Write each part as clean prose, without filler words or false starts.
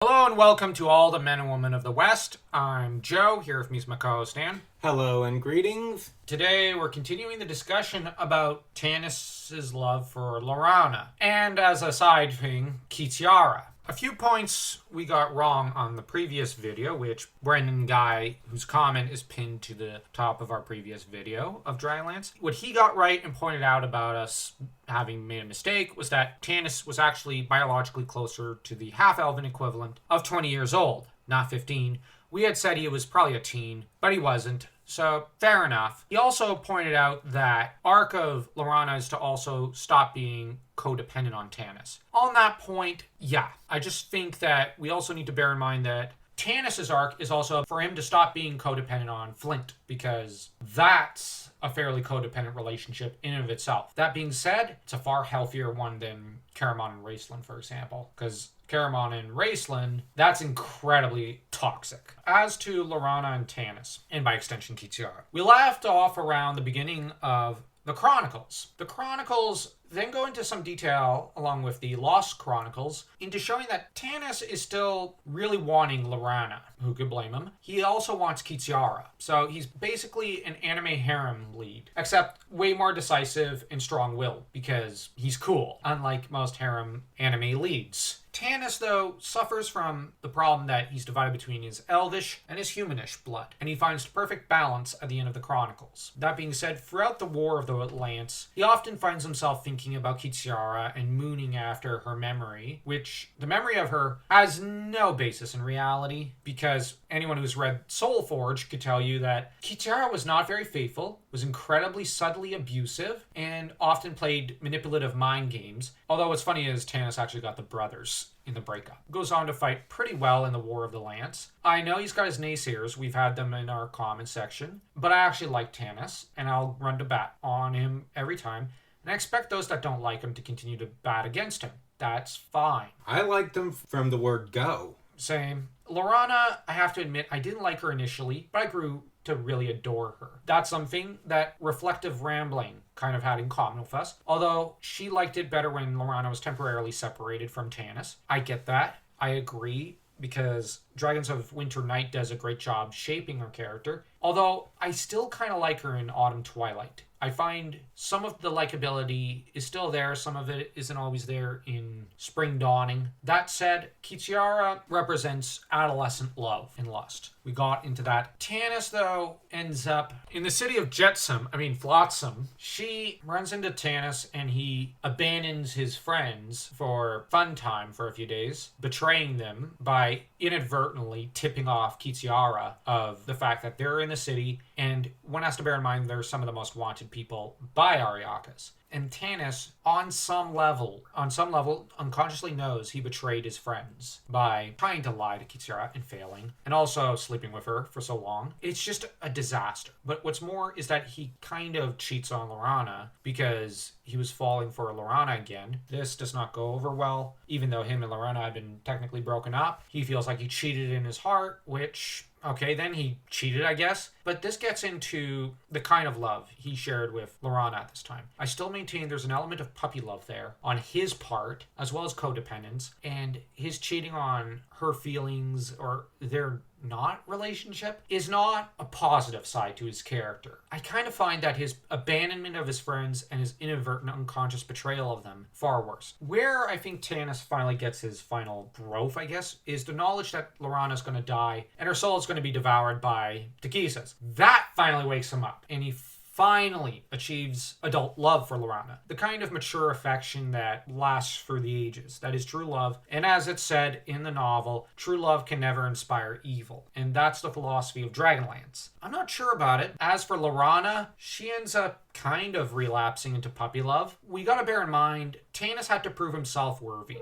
Hello and welcome to all the men and women of the West. I'm Joe, here with me is my co-host Dan. Hello and greetings. Today we're continuing the discussion about Tanis's love for Laurana, and as a side thing, Kitiara. A few points we got wrong on the previous video, which Brendan Guy, whose comment is pinned to the top of our previous video of Dragonlance. What he got right and pointed out about us having made a mistake was that Tanis was actually biologically closer to the half-elven equivalent of 20 years old, not 15. We had said he was probably a teen, but he wasn't. So, fair enough. He also pointed out that arc of Laurana is to also stop being codependent on Tanis. On that point, yeah. I just think that we also need to bear in mind that Tanis's arc is also for him to stop being codependent on Flint, because that's a fairly codependent relationship in and of itself. That being said, it's a far healthier one than Caramon and Raceland, for example, because Caramon and Raceland, that's incredibly toxic. As to Laurana and Tanis, and by extension Kitiara, we left off around the beginning of the Chronicles. The Chronicles then go into some detail, along with the Lost Chronicles, into showing that Tanis is still really wanting Laurana. Who could blame him? He also wants Kitiara. So he's basically an anime harem lead, except way more decisive and strong-willed, because he's cool, unlike most harem anime leads. Tanis, though, suffers from the problem that he's divided between his elvish and his humanish blood, and he finds the perfect balance at the end of the Chronicles. That being said, throughout the War of the Lance, he often finds himself thinking about Kitiara and mooning after her memory, which the memory of her has no basis in reality, because anyone who's read Soulforge could tell you that Kitiara was not very faithful, was incredibly subtly abusive, and often played manipulative mind games. Although what's funny is Tanis actually got the brothers in the breakup. Goes on to fight pretty well in the War of the Lance. I know he's got his naysayers, we've had them in our comment section, but I actually like Tanis, and I'll run to bat on him every time, and I expect those that don't like him to continue to bat against him. That's fine. I liked them from the word go. Same. Laurana, I have to admit, I didn't like her initially, but I grew to really adore her. That's something that Reflective Rambling kind of had in common with us, although she liked it better when Laurana was temporarily separated from Tanis. I get that. I agree, because Dragons of Winter Night does a great job shaping her character, although I still kind of like her in Autumn Twilight. I find some of the likability is still there, some of it isn't always there in Spring Dawning. That said, Kitiara represents adolescent love and lust. We got into that. Tanis, though, ends up in the city of Flotsam. She runs into Tanis and he abandons his friends for fun time for a few days, betraying them by inadvertently tipping off Kitiara of the fact that they're in the city, and one has to bear in mind they're some of the most wanted people by Ariakas. And Tanis, on some level, unconsciously knows he betrayed his friends by trying to lie to Kitiara and failing, and also sleeping with her for so long. It's just a disaster. But what's more is that he kind of cheats on Laurana because he was falling for Laurana again. This does not go over well. Even though him and Laurana have been technically broken up, he feels like he cheated in his heart, which... okay, then he cheated, I guess. But this gets into the kind of love he shared with Laurana at this time. I still maintain there's an element of puppy love there on his part, as well as codependence, and his cheating on her feelings, or their not relationship, is not a positive side to his character. I kind of find that his abandonment of his friends and his inadvertent unconscious betrayal of them far worse. Where I think Tanis finally gets his final growth, I guess, is the knowledge that Laurana's going to die and her soul is going to be devoured by Takisas. That finally wakes him up, and he finally achieves adult love for Laurana. The kind of mature affection that lasts for the ages. That is true love. And as it's said in the novel, true love can never inspire evil. And that's the philosophy of Dragonlance. I'm not sure about it. As for Laurana, she ends up kind of relapsing into puppy love. We gotta bear in mind, Tanis had to prove himself worthy.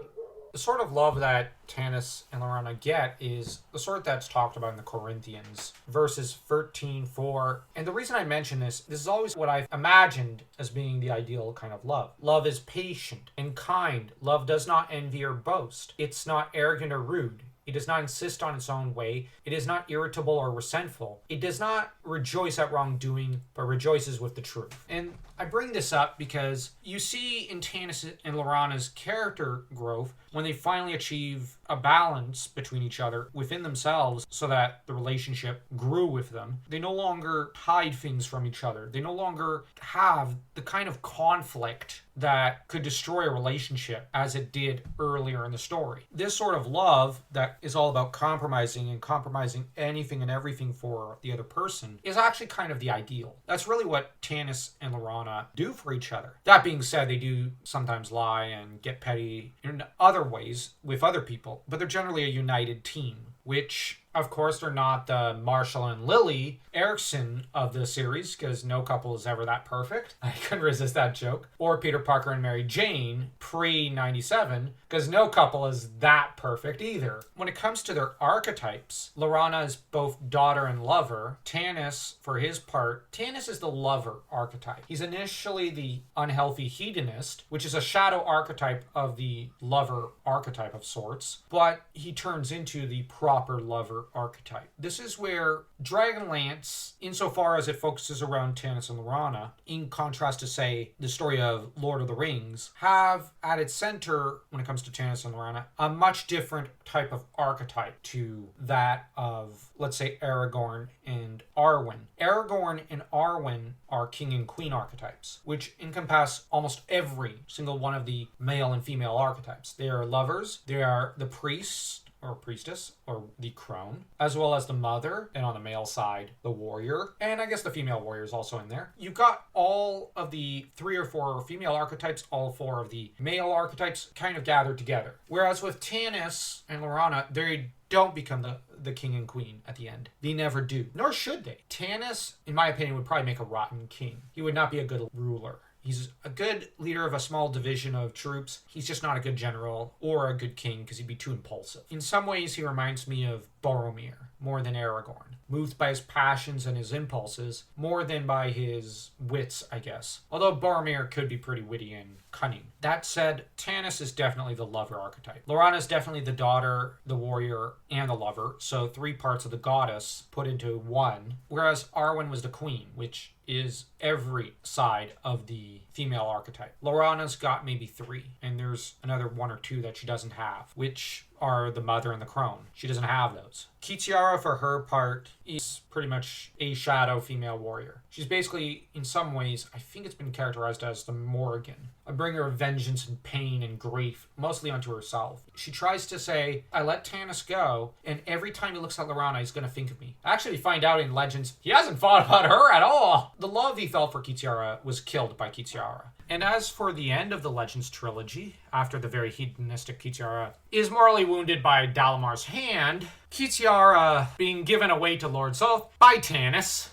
The sort of love that Tanis and Laurana get is the sort that's talked about in the Corinthians, verses 13:4. And the reason I mention this is always what I've imagined as being the ideal kind of love. Love is patient and kind. Love does not envy or boast. It's not arrogant or rude. It does not insist on its own way. It is not irritable or resentful. It does not rejoice at wrongdoing, but rejoices with the truth. And I bring this up because you see in Tanis and Lorana's character growth when they finally achieve a balance between each other within themselves so that the relationship grew with them. They no longer hide things from each other. They no longer have the kind of conflict that could destroy a relationship as it did earlier in the story. This sort of love that is all about compromising and compromising anything and everything for the other person is actually kind of the ideal. That's really what Tanis and Lorana do for each other. That being said, they do sometimes lie and get petty in other ways with other people, but they're generally a united team, which of course they're not the Marshall and Lily Erickson of the series, because no couple is ever that perfect. I couldn't resist that joke. Or Peter Parker and Mary Jane pre-97, because no couple is that perfect either. When it comes to their archetypes, Lorana is both daughter and lover. Tanis, for his part, Tanis is the lover archetype. He's initially the unhealthy hedonist, which is a shadow archetype of the lover archetype of sorts, but he turns into the proper lover archetype. This is where Dragonlance, insofar as it focuses around Tanis and Lorana, in contrast to, say, the story of Lord of the Rings, have at its center, when it comes to Tanis and Lorana, a much different type of archetype to that of, let's say, Aragorn and Arwen. Aragorn and Arwen are king and queen archetypes, which encompass almost every single one of the male and female archetypes. They are lovers, they are the priests, or priestess, or the crone, as well as the mother, and on the male side, the warrior, and I guess the female warrior is also in there. You've got all of the 3 or 4 female archetypes, all 4 of the male archetypes kind of gathered together. Whereas with Tanis and Lorana, they don't become the king and queen at the end. They never do, nor should they. Tanis, in my opinion, would probably make a rotten king. He would not be a good ruler. He's a good leader of a small division of troops. He's just not a good general or a good king because he'd be too impulsive. In some ways, he reminds me of Boromir more than Aragorn. Moved by his passions and his impulses more than by his wits, I guess. Although Boromir could be pretty witty and cunning. That said, Tanis is definitely the lover archetype. Lorana is definitely the daughter, the warrior, and the lover. So 3 parts of the goddess put into one. Whereas Arwen was the queen, which is every side of the female archetype. Lorana's got maybe 3, and there's another 1 or 2 that she doesn't have, which are the mother and the crone. She doesn't have those. Kitiara, for her part, is pretty much a shadow female warrior. She's basically, in some ways, I think it's been characterized as the Morrigan, a bringer of vengeance and pain and grief, mostly onto herself. She tries to say, I let Tanis go, and every time he looks at Lorana, he's going to think of me. Actually, we find out in Legends, he hasn't thought about her at all. The love he felt for Kitiara was killed by Kitiara. And as for the end of the Legends trilogy, after the very hedonistic Kitiara is morally wounded by Dalamar's hand, Kitiara being given away to Lord Soth by Tanis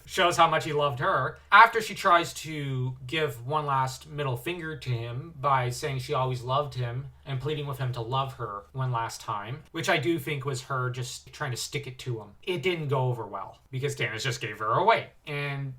shows how much he loved her. After she tries to give one last middle finger to him by saying she always loved him and pleading with him to love her one last time, which I do think was her just trying to stick it to him. It didn't go over well because Tanis just gave her away. And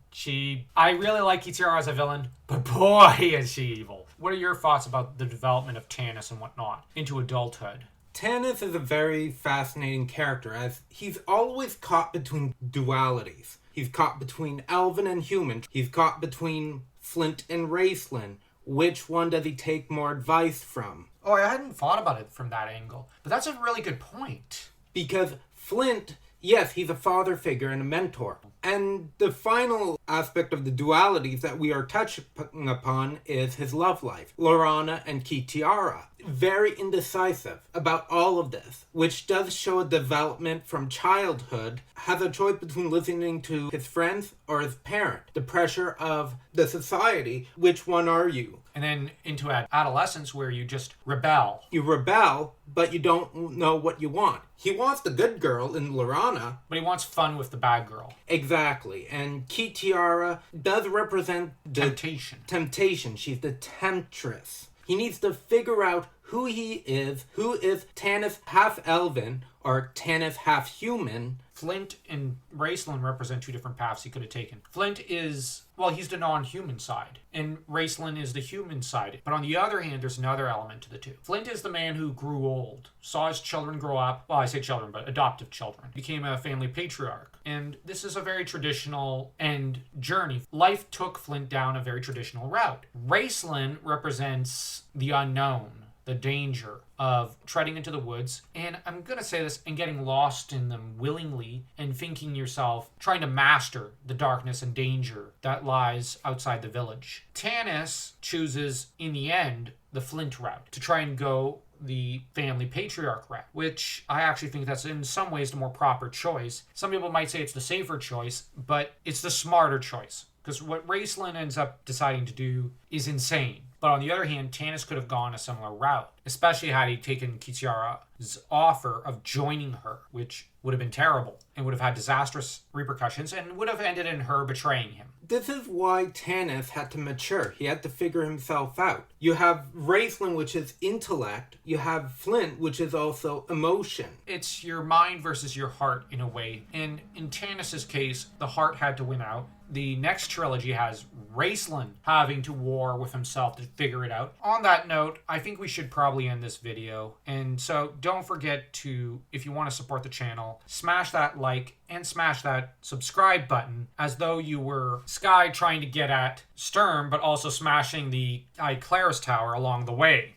I really like Kitiara as a villain, but boy is she evil. What are your thoughts about the development of Tanis and whatnot into adulthood? Tanis is a very fascinating character, as he's always caught between dualities. He's caught between elven and human. He's caught between Flint and Raistlin. Which one does he take more advice from? Oh, I hadn't thought about it from that angle, but that's a really good point. Because Flint, yes, he's a father figure and a mentor. And the final aspect of the dualities that we are touching upon is his love life. Lorana and Kitiara. Very indecisive about all of this, which does show a development from childhood, has a choice between listening to his friends or his parent. The pressure of the society, which one are you? And then into adolescence where you just rebel. You rebel, but you don't know what you want. He wants the good girl in Lorana. But he wants fun with the bad girl. Exactly. And Kitiara does represent the temptation. Temptation. She's the temptress. He needs to figure out who he is, who is Tanis half-elven or Tanis half-human. Flint and Raistlin represent two different paths he could have taken. Flint is, well, he's the non-human side, and Raistlin is the human side. But on the other hand, there's another element to the two. Flint is the man who grew old, saw his children grow up, well, I say children, but adoptive children, became a family patriarch. And this is a very traditional end journey. Life took Flint down a very traditional route. Raistlin represents the unknown, the danger of treading into the woods, and I'm going to say this, and getting lost in them willingly and thinking yourself, trying to master the darkness and danger that lies outside the village. Tanis chooses, in the end, the Flint route, to try and go the family patriarch route, which I actually think that's in some ways the more proper choice. Some people might say it's the safer choice, but it's the smarter choice, because what Raistlin ends up deciding to do is insane. But on the other hand, Tanis could have gone a similar route, especially had he taken Kitiara's offer of joining her, which would have been terrible and would have had disastrous repercussions and would have ended in her betraying him. This is why Tanis had to mature. He had to figure himself out. You have Raistlin, which is intellect. You have Flint, which is also emotion. It's your mind versus your heart in a way. And in Tanis' case, the heart had to win out. The next trilogy has Raistlin having to war with himself to figure it out. On that note, I think we should probably end this video. And so don't forget to, if you want to support the channel, smash that like and smash that subscribe button as though you were Sky trying to get at Sturm, but also smashing the Claris Tower along the way.